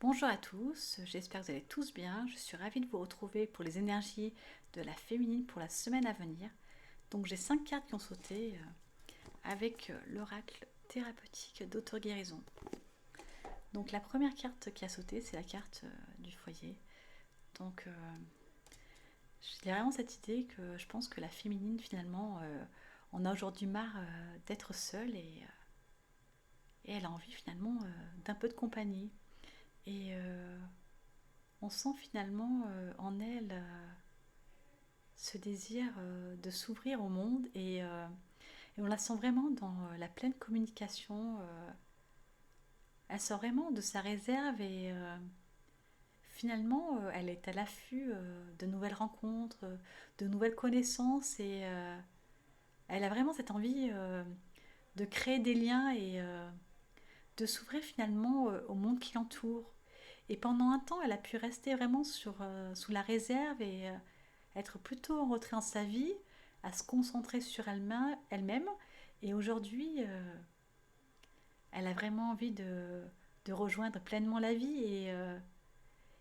Bonjour à tous, j'espère que vous allez tous bien. Je suis ravie de vous retrouver pour les énergies de la féminine pour la semaine à venir. Donc j'ai 5 cartes qui ont sauté avec l'oracle thérapeutique d'auto-guérison. Donc la première carte qui a sauté, c'est la carte du foyer. Donc j'ai vraiment cette idée que je pense que la féminine finalement, on a aujourd'hui marre d'être seule et elle a envie finalement d'un peu de compagnie. Et on sent finalement en elle ce désir de s'ouvrir au monde et on la sent vraiment dans la pleine communication. Elle sort vraiment de sa réserve et finalement elle est à l'affût de nouvelles rencontres, de nouvelles connaissances et elle a vraiment cette envie de créer des liens et de s'ouvrir finalement au monde qui l'entoure. Et pendant un temps, elle a pu rester vraiment sous la réserve et être plutôt en retrait dans sa vie, à se concentrer sur elle-même. Et aujourd'hui, elle a vraiment envie de rejoindre pleinement la vie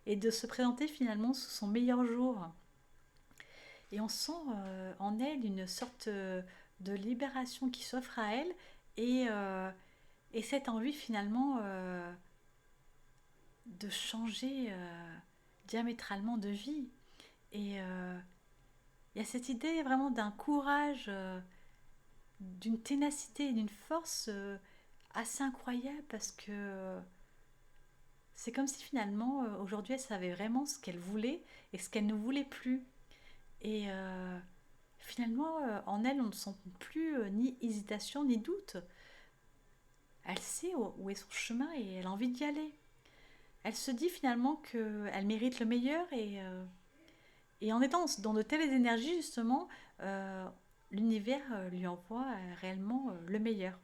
et de se présenter finalement sous son meilleur jour. Et on sent en elle une sorte de libération qui s'offre à elle et, euh, et cette envie finalement de changer diamétralement de vie. Et il y a cette idée vraiment d'un courage, d'une ténacité et d'une force assez incroyable parce que c'est comme si finalement aujourd'hui elle savait vraiment ce qu'elle voulait et ce qu'elle ne voulait plus. Et finalement en elle on ne sent plus ni hésitation ni doute. Elle sait où est son chemin et elle a envie d'y aller. Elle se dit finalement qu'elle mérite le meilleur et en étant dans de telles énergies justement, euh, l'univers lui envoie réellement le meilleur.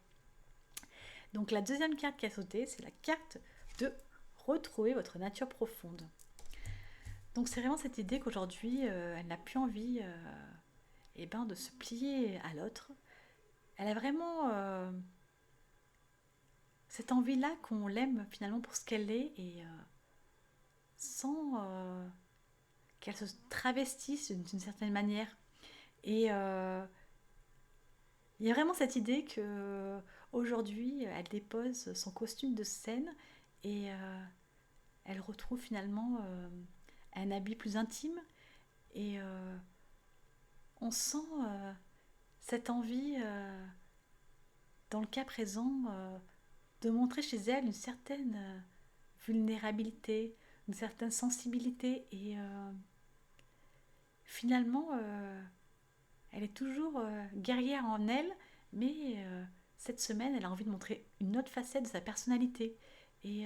Donc la deuxième carte qui a sauté, c'est la carte de retrouver votre nature profonde. Donc c'est vraiment cette idée qu'aujourd'hui, elle n'a plus envie de se plier à l'autre. Elle a vraiment cette envie-là qu'on l'aime finalement pour ce qu'elle est et sans qu'elle se travestisse d'une certaine manière. Et il y a vraiment cette idée que aujourd'hui, elle dépose son costume de scène et elle retrouve finalement un habit plus intime et on sent cette envie, dans le cas présent, de montrer chez elle une certaine vulnérabilité, une certaine sensibilité et finalement, elle est toujours guerrière en elle, mais cette semaine, elle a envie de montrer une autre facette de sa personnalité et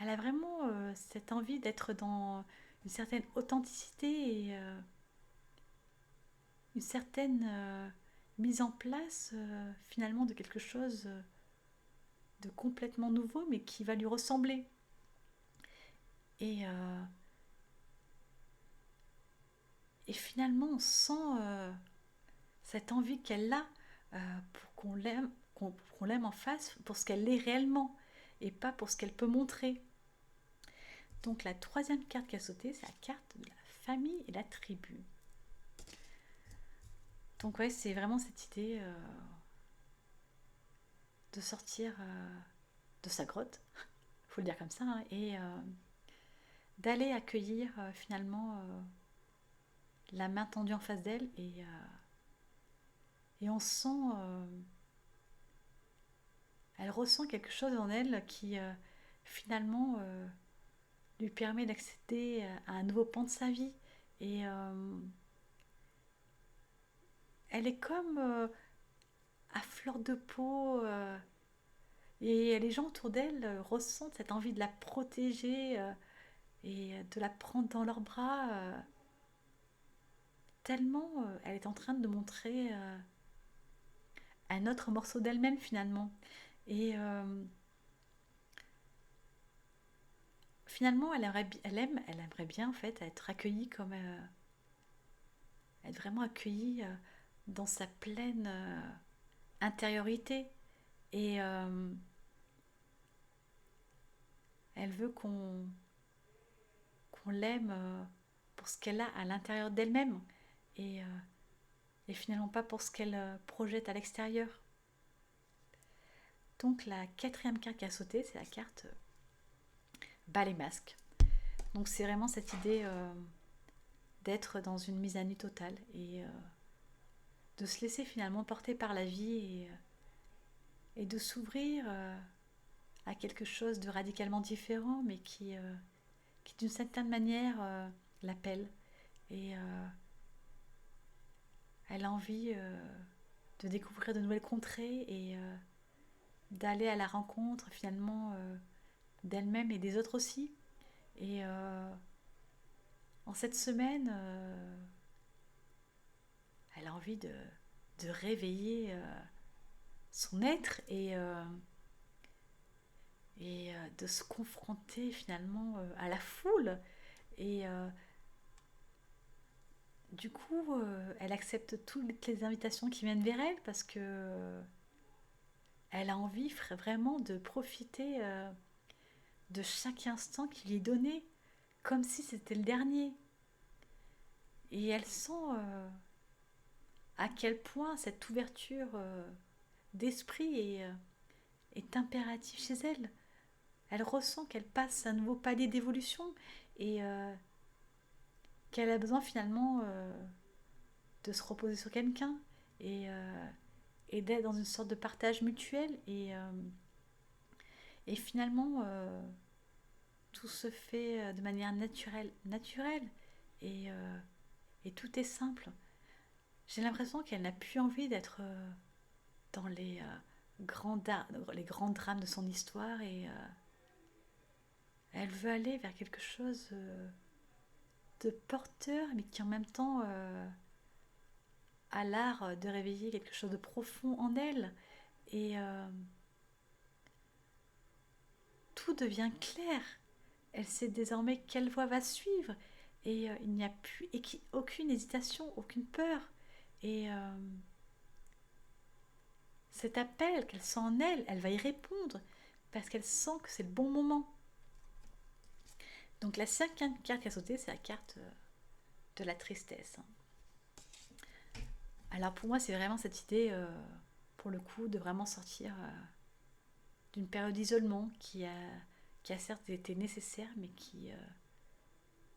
elle a vraiment cette envie d'être dans une certaine authenticité et une certaine mise en place finalement de quelque chose de complètement nouveau mais qui va lui ressembler. Et, et finalement on sent cette envie qu'elle a pour qu'on l'aime en face pour ce qu'elle est réellement et pas pour ce qu'elle peut montrer. Donc la troisième carte qui a sauté, c'est la carte de la famille et la tribu. Donc ouais, c'est vraiment cette idée de sortir de sa grotte, faut le dire comme ça, hein, et d'aller accueillir finalement la main tendue en face d'elle et on sent, elle ressent quelque chose en elle qui finalement lui permet d'accéder à un nouveau pan de sa vie et elle est comme à fleur de peau et les gens autour d'elle ressentent cette envie de la protéger et de la prendre dans leurs bras tellement elle est en train de montrer un autre morceau d'elle-même finalement. Et finalement, elle aimerait bien en fait être accueillie comme être vraiment accueillie dans sa pleine intériorité. Et Elle veut qu'on l'aime pour ce qu'elle a à l'intérieur d'elle-même et, euh, et finalement pas pour ce qu'elle projette à l'extérieur. Donc la quatrième carte qui a sauté, c'est la carte bas les masques. Donc c'est vraiment cette idée d'être dans une mise à nu totale et de se laisser finalement porter par la vie et de s'ouvrir à quelque chose de radicalement différent, mais qui d'une certaine manière l'appelle. Et elle a envie de découvrir de nouvelles contrées et d'aller à la rencontre finalement d'elle-même et des autres aussi. Et en cette semaine, elle a envie de réveiller son être et de se confronter finalement à la foule. Et du coup, elle accepte toutes les invitations qui viennent vers elle parce que elle a envie vraiment de profiter de chaque instant qui lui est donné, comme si c'était le dernier. Et elle sent à quel point cette ouverture d'esprit est impérative chez elle. Elle ressent qu'elle passe un nouveau palier d'évolution et qu'elle a besoin finalement de se reposer sur quelqu'un et d'être dans une sorte de partage mutuel et finalement tout se fait de manière naturelle et tout est simple. J'ai l'impression qu'elle n'a plus envie d'être dans les grands drames de son histoire et elle veut aller vers quelque chose de porteur mais qui en même temps a l'art de réveiller quelque chose de profond en elle et tout devient clair. Elle sait désormais quelle voie va suivre et il n'y a plus aucune hésitation, aucune peur et cet appel qu'elle sent en elle, elle va y répondre parce qu'elle sent que c'est le bon moment. Donc la cinquième carte qui a sauté, c'est la carte de la tristesse. Alors pour moi, c'est vraiment cette idée, pour le coup, de vraiment sortir d'une période d'isolement qui a certes été nécessaire, mais qui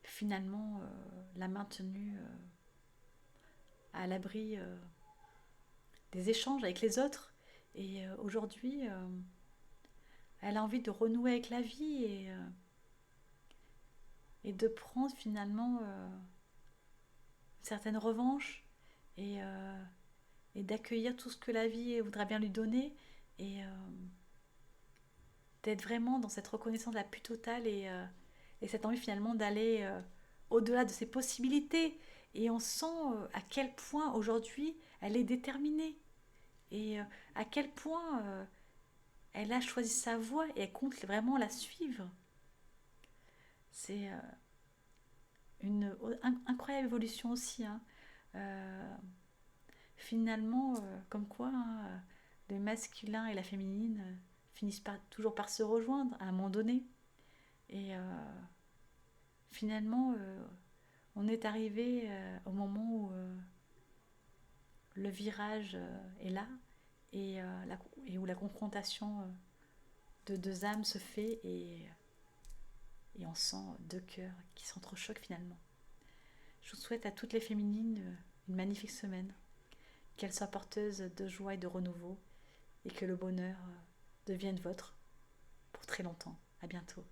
finalement l'a maintenue à l'abri des échanges avec les autres. Et aujourd'hui, elle a envie de renouer avec la vie et de prendre finalement certaines revanches et d'accueillir tout ce que la vie voudra bien lui donner et d'être vraiment dans cette reconnaissance la plus totale et cette envie finalement d'aller au-delà de ses possibilités. Et on sent à quel point aujourd'hui elle est déterminée et à quel point elle a choisi sa voie et elle compte vraiment la suivre. C'est une incroyable évolution aussi. Hein. Finalement, comme quoi le masculin et la féminine finissent toujours par se rejoindre à un moment donné. Et finalement, on est arrivé au moment où le virage est là et où la confrontation de deux âmes se fait et on sent deux cœurs qui s'entrechoquent finalement. Je vous souhaite à toutes les féminines une magnifique semaine, qu'elles soient porteuses de joie et de renouveau et que le bonheur devienne vôtre pour très longtemps. À bientôt.